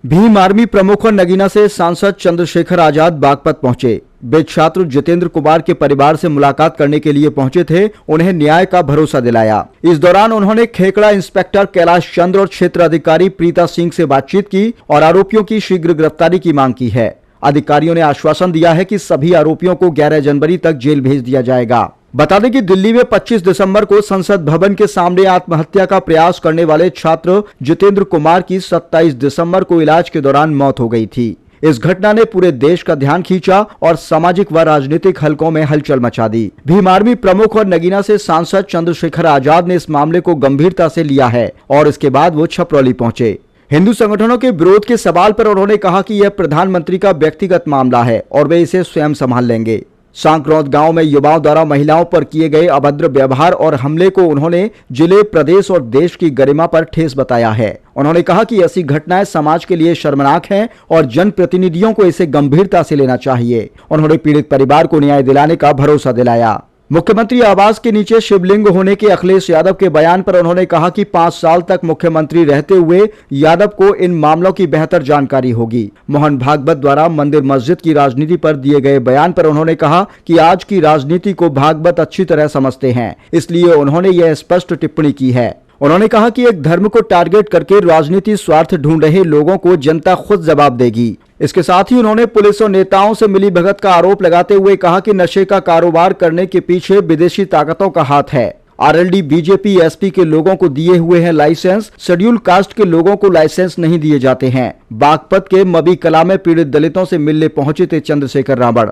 Bhim army प्रमुख और नगीना से सांसद चंद्रशेखर आजाद बागपत पहुंचे। वे छात्र जितेंद्र कुमार के परिवार से मुलाकात करने के लिए पहुंचे थे, उन्हें न्याय का भरोसा दिलाया। इस दौरान उन्होंने खेकड़ा इंस्पेक्टर कैलाश चंद्र और क्षेत्र अधिकारी प्रीता सिंह से बातचीत की और आरोपियों की शीघ्र गिरफ्तारी की मांग की है। अधिकारियों ने आश्वासन दिया है कि सभी आरोपियों को 11 जनवरी तक जेल भेज दिया जाएगा। बता दें कि दिल्ली में 25 दिसंबर को संसद भवन के सामने आत्महत्या का प्रयास करने वाले छात्र जितेंद्र कुमार की 27 दिसंबर को इलाज के दौरान मौत हो गई थी। इस घटना ने पूरे देश का ध्यान खींचा और सामाजिक व राजनीतिक हलकों में हलचल मचा दी। भीम आर्मी प्रमुख और नगीना से सांसद चंद्रशेखर आजाद ने इस मामले को गंभीरता से लिया है और इसके बाद वो छपरौली पहुंचे। हिंदू संगठनों के विरोध के सवाल पर उन्होंने कहा कि यह प्रधानमंत्री का व्यक्तिगत मामला है और वे इसे स्वयं संभाल लेंगे। सांकरौद गांव में युवाओं द्वारा महिलाओं पर किए गए अभद्र व्यवहार और हमले को उन्होंने जिले, प्रदेश और देश की गरिमा पर ठेस बताया है। उन्होंने कहा कि ऐसी घटनाएं समाज के लिए शर्मनाक हैं और जनप्रतिनिधियों को इसे गंभीरता से लेना चाहिए। उन्होंने पीड़ित परिवार को न्याय दिलाने का भरोसा दिलाया। मुख्यमंत्री आवास के नीचे शिवलिंग होने के अखिलेश यादव के बयान पर उन्होंने कहा कि 5 साल तक मुख्यमंत्री रहते हुए यादव को इन मामलों की बेहतर जानकारी होगी। मोहन भागवत द्वारा मंदिर मस्जिद की राजनीति पर दिए गए बयान पर उन्होंने कहा कि आज की राजनीति को भागवत अच्छी तरह समझते हैं, इसलिए उन्होंने यह स्पष्ट टिप्पणी की है। उन्होंने कहा कि एक धर्म को टारगेट करके राजनीति स्वार्थ ढूंढ रहे लोगों को जनता खुद जवाब देगी। इसके साथ ही उन्होंने पुलिस और नेताओं से मिली भगत का आरोप लगाते हुए कहा कि नशे का कारोबार करने के पीछे विदेशी ताकतों का हाथ है। आरएलडी बीजेपी एसपी के लोगों को दिए हुए हैं लाइसेंस, शेड्यूल कास्ट के लोगों को लाइसेंस नहीं दिए जाते हैं। बागपत के मबी कला में पीड़ित दलितों से मिलने पहुंचे थे चंद्रशेखर रावण।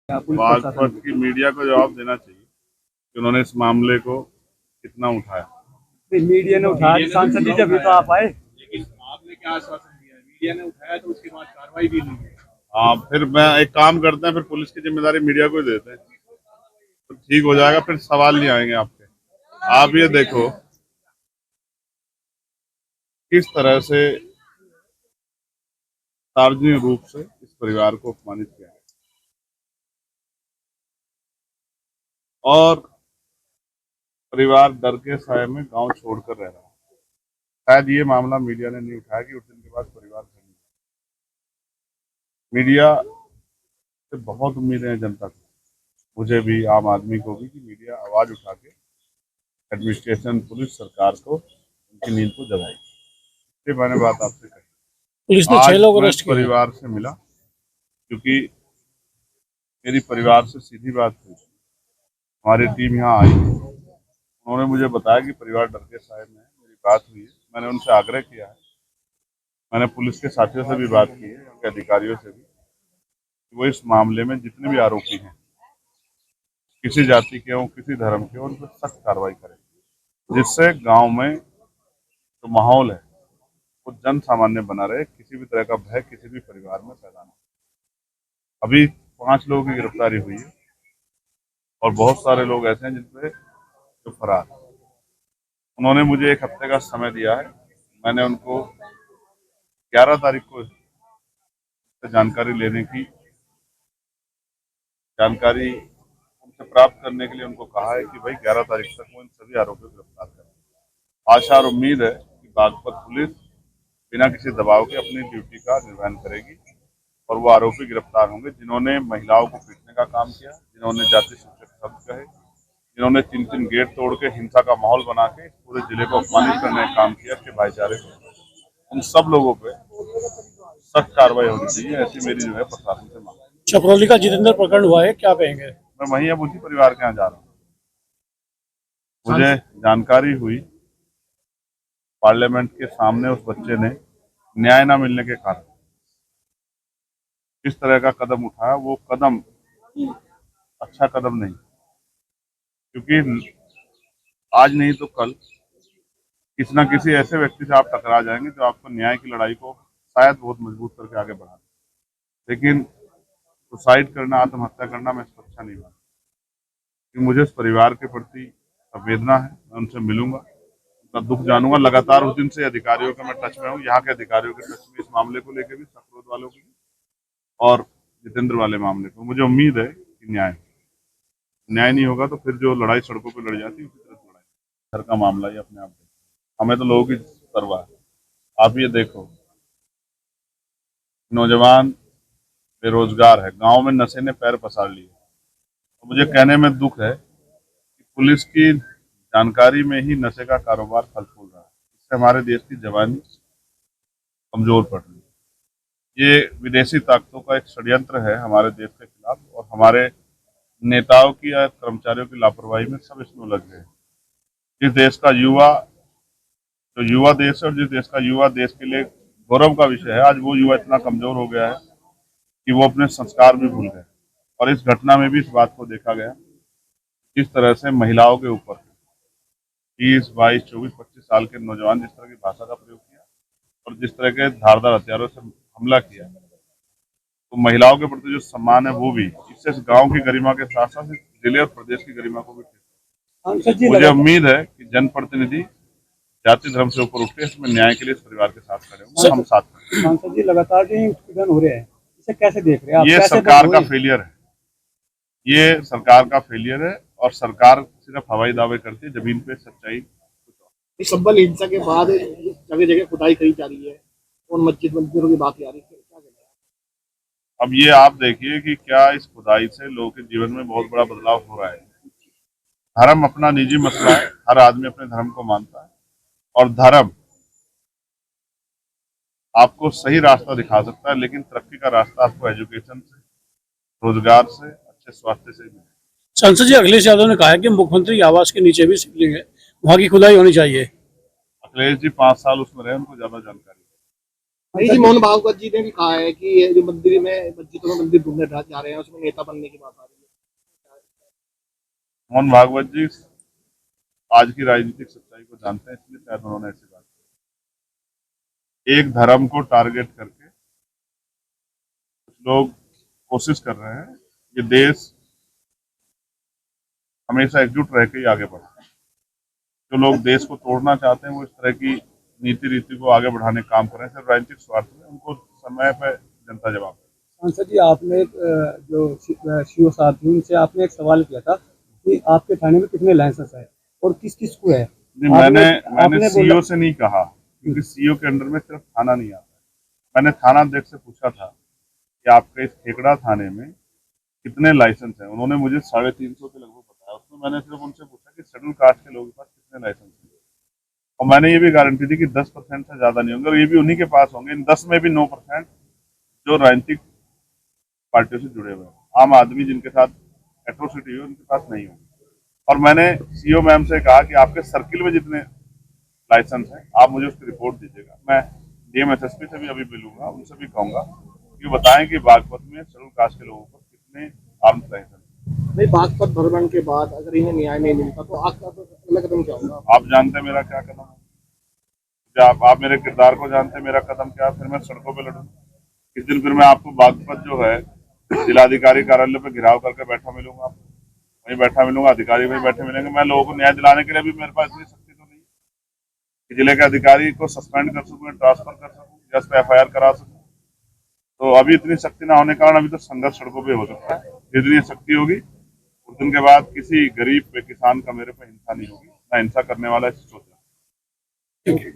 बागपत की मीडिया को जवाब देना चाहिए कि उन्होंने इस मामले को कितना उठाया। मीडिया ने उठाया, सांसद जी जब तो आप आए, लेकिन आपने क्या आश्वासन दिया? मीडिया ने उठाया तो उसके बाद कार्रवाई भी नहीं है। हाँ, फिर मैं एक काम करते हैं, फिर पुलिस की जिम्मेदारी मीडिया को ही देते हैं तो ठीक हो जाएगा, फिर सवाल नहीं आएंगे आपके। आप ये देखो किस तरह से सार्वजनिक रूप से इस परिवार को अपमानित किया है और परिवार डर के साए में गांव छोड़कर रह रहा है। शायद ये मामला मीडिया ने नहीं उठाया कि उस दिन के बाद परिवार घर नहीं। मीडिया से बहुत उम्मीदें हैं जनता को, मुझे भी, आम आदमी को भी, कि मीडिया आवाज उठा के एडमिनिस्ट्रेशन, पुलिस, सरकार को उनकी नींद को जगाएगी। ये मैंने बात आपसे कही। पुलिस ने 6 लोग अरेस्ट किए। परिवार से मिला क्योंकि मेरी परिवार से सीधी बात हुई। हमारी टीम यहाँ आई, उन्होंने मुझे बताया कि परिवार डर के साए में है। मेरी बात हुई है, मैंने उनसे आग्रह किया है, मैंने पुलिस के साथियों से भी बात की है, उनके अधिकारियों से भी, कि वो इस मामले में जितने भी आरोपी हैं, किसी जाति के हों, किसी धर्म के हों, उन पर सख्त कार्रवाई करें, जिससे गांव में जो माहौल है वो जन सामान्य बना रहे, किसी भी तरह का भय किसी भी परिवार में पैदा न हो। अभी 5 लोगों की गिरफ्तारी हुई है और बहुत सारे लोग ऐसे हैं जिनपे जो फरार। उन्होंने मुझे 1 हफ्ते का समय दिया है। मैंने उनको 11 तारीख को जानकारी लेने की जानकारी उनसे प्राप्त करने के लिए उनको कहा है कि भाई 11 तारीख तक वो इन सभी आरोपियों को गिरफ्तार करें। आशा और उम्मीद है कि बागपत पुलिस बिना किसी दबाव के अपनी ड्यूटी का निर्वहन करेगी और वो आरोपी गिरफ्तार होंगे जिन्होंने महिलाओं को पीटने का काम किया, जिन्होंने जाति सूचक शब्द कहे, जिन्होंने 3 गेट तोड़ के हिंसा का माहौल बना के पूरे जिले को अपमानित करने का काम किया कि भाईचारे को। उन सब लोगों पे सख्त कार्रवाई होनी चाहिए, ऐसी मेरी जो है प्रशासन से मांग। छपरौली का जितेंद्र प्रकरण हुआ है, क्या कहेंगे? मैं वहीं अब उसी परिवार के यहाँ जा रहा हूँ। मुझे जानकारी हुई पार्लियामेंट के सामने उस बच्चे ने न्याय न मिलने के कारण किस तरह का कदम उठाया। वो कदम अच्छा कदम नहीं, क्योंकि आज नहीं तो कल किसी न किसी ऐसे व्यक्ति से आप टकरा जाएंगे जो आपको न्याय की लड़ाई को शायद बहुत मजबूत करके आगे बढ़ा दे। लेकिन सुसाइड करना, आत्महत्या करना मैं इसको अच्छा नहीं मानता, क्योंकि मुझे इस परिवार के प्रति संवेदना है। मैं उनसे मिलूंगा, उनका दुख जानूंगा। लगातार उस दिन से अधिकारियों के मैं टच में हूँ, यहाँ के अधिकारियों के टच में, इस मामले को लेकर भी, सफरोद वालों को और जितेंद्र वाले मामले को। मुझे उम्मीद है कि न्याय नहीं होगा तो फिर जो लड़ाई सड़कों पर लड़ी जाती है उसी तरह से लड़ाई। घर का मामला ही अपने आप, हमें तो लोगों की परवाह है। आप ये देखो नौजवान बेरोजगार है, गांव में नशे ने पैर पसार लिए। तो मुझे कहने में दुख है कि पुलिस की जानकारी में ही नशे का कारोबार फल फूल रहा है। इससे हमारे देश की जवानी कमजोर पड़ रही है। ये विदेशी ताकतों का एक षड्यंत्र है हमारे देश के खिलाफ, और हमारे नेताओं की या कर्मचारियों की लापरवाही में सब इसमें लग गए। जिस देश का युवा, जो युवा देश है और जिस देश का युवा देश के लिए गौरव का विषय है, आज वो युवा इतना कमजोर हो गया है कि वो अपने संस्कार भी भूल गए। और इस घटना में भी इस बात को देखा गया, जिस तरह से महिलाओं के ऊपर 20, 22, 24, 25 साल के नौजवान जिस तरह की भाषा का प्रयोग किया और जिस तरह के धारदार हथियारों से हमला किया, तो महिलाओं के प्रति जो सम्मान है वो भी, इससे इस गांव की गरिमा के साथ साथ जिले और प्रदेश की गरिमा को भी मुझे उम्मीद है कि जनप्रतिनिधि जाति धर्म से ऊपर उठे, इसमें न्याय के लिए इस परिवार के साथ खड़े होंगे, हम साथ खड़े। सांसद जी, लगातार जो ये उत्पीड़न हो रहे हैं, इसे कैसे देख रहे हैं आप? ये कैसे सरकार बंद का हुई? फेलियर है, ये सरकार का फेलियर है, और सरकार सिर्फ हवाई दावे करती है, जमीन पे सच्चाई इस संबल हिंसा के बाद जगह जगह खुदाई करी जा रही है और मंदिरों की बात आ रही है, क्या कहना है? अब ये आप देखिए कि क्या इस खुदाई से लोगों के जीवन में बहुत बड़ा बदलाव हो रहा है। धर्म अपना निजी मसला है, हर आदमी अपने धर्म को मानता है, और धर्म आपको सही रास्ता दिखा सकता है, लेकिन तरक्की का रास्ता आपको एजुकेशन से, रोजगार से, अच्छे स्वास्थ्य से मिले। सांसद जी, अखिलेश यादव ने कहा है कि मुख्यमंत्री आवास के नीचे भी शिवलिंग है, वहाँ की खुदाई होनी चाहिए। अखिलेश जी 5 साल उसमें रहे, उनको ज्यादा जानकारी है। नहीं जी, मोहन भागवत जी ने भी कहा है कि ये जो मंदिर में, मस्जिदों में मंदिर ढूंढने जा रहे हैं, उसमें नेता बनने की बात आ रही है। मोहन भागवत जी आज की राजनीतिक सच्चाई को जानते हैं, इसलिए शायद उन्होंने ऐसी बात की। एक धर्म को टारगेट करके कुछ लोग कोशिश कर रहे हैं। ये देश हमेशा एकजुट रह के ही आगे बढ़ा। जो लोग देश को तोड़ना चाहते हैं, वो इस तरह की नीति रीति को आगे बढ़ाने का काम कर रहे हैं, सिर्फ राजनीतिक स्वार्थ में। उनको समय पर जनता जवाब देगी। सांसद जी, आपने जो शिव साथी, उनसे आपने एक सवाल किया था कि आपके थाने में कितने लाइसेंस है और किस किस को है? नहीं, मैंने सीईओ से नहीं कहा, क्योंकि सीईओ के अंडर में सिर्फ थाना नहीं आता। मैंने थाना अध्यक्ष से पूछा था कि आपके इस खेकड़ा थाने में कितने लाइसेंस हैं। उन्होंने मुझे 350 के लगभग बताया। उसमें मैंने सिर्फ उनसे पूछा कि शेड्यूल कास्ट के लोगों के पास कितने लाइसेंस हैं, और मैंने ये भी गारंटी दी कि 10% से ज्यादा नहीं होंगे, और ये भी उन्हीं के पास होंगे। इन 10 में भी 9% जो राजनीतिक पार्टियों से जुड़े हुए हैं, आम आदमी जिनके साथ एट्रोसिटी हुई, उनके पास नहीं होंगे। और मैंने सीईओ मैम से कहा कि आपके सर्किल में जितने लाइसेंस हैं, आप मुझे उसकी रिपोर्ट दीजिएगा। मैं डीएम एसएसपी से भी अभी मिलूंगा, उनसे भी कहूंगा कि बताएं कि बागपत में शेड्यूल कास्ट के लोगों को कितने आर्म्स लाइसेंस। नहीं, बागपत भ्रमण के बाद अगर इन्हें न्याय नहीं मिलता तो आपका अगला कदम क्या होगा? आप जानते हैं मेरा क्या कदम है, क्या आप मेरे किरदार को जानते हैं, मेरा कदम क्या? फिर मैं सड़कों पे लड़ूं। इस दिन फिर मैं आपको बागपत जो है जिलाधिकारी कार्यालय पे घिराव करके बैठा मिलूंगा, वहीं बैठा मिलूंगा, अधिकारी वहीं बैठे मिलेंगे। मैं लोगों को न्याय दिलाने के लिए भी मेरे पास इतनी शक्ति तो नहीं है कि जिले के अधिकारी को सस्पेंड कर सकूं, ट्रांसफर कर सकूं या उस पर FIR करा सकूं। तो अभी इतनी शक्ति ना होने के कारण अभी तो संघर्ष सड़कों पे हो सकता है। जितनी शक्ति होगी उस दिन के बाद किसी गरीब पे, किसान का मेरे पे हिंसा नहीं होगी, ना हिंसा करने वाला इसे सोच रहा है।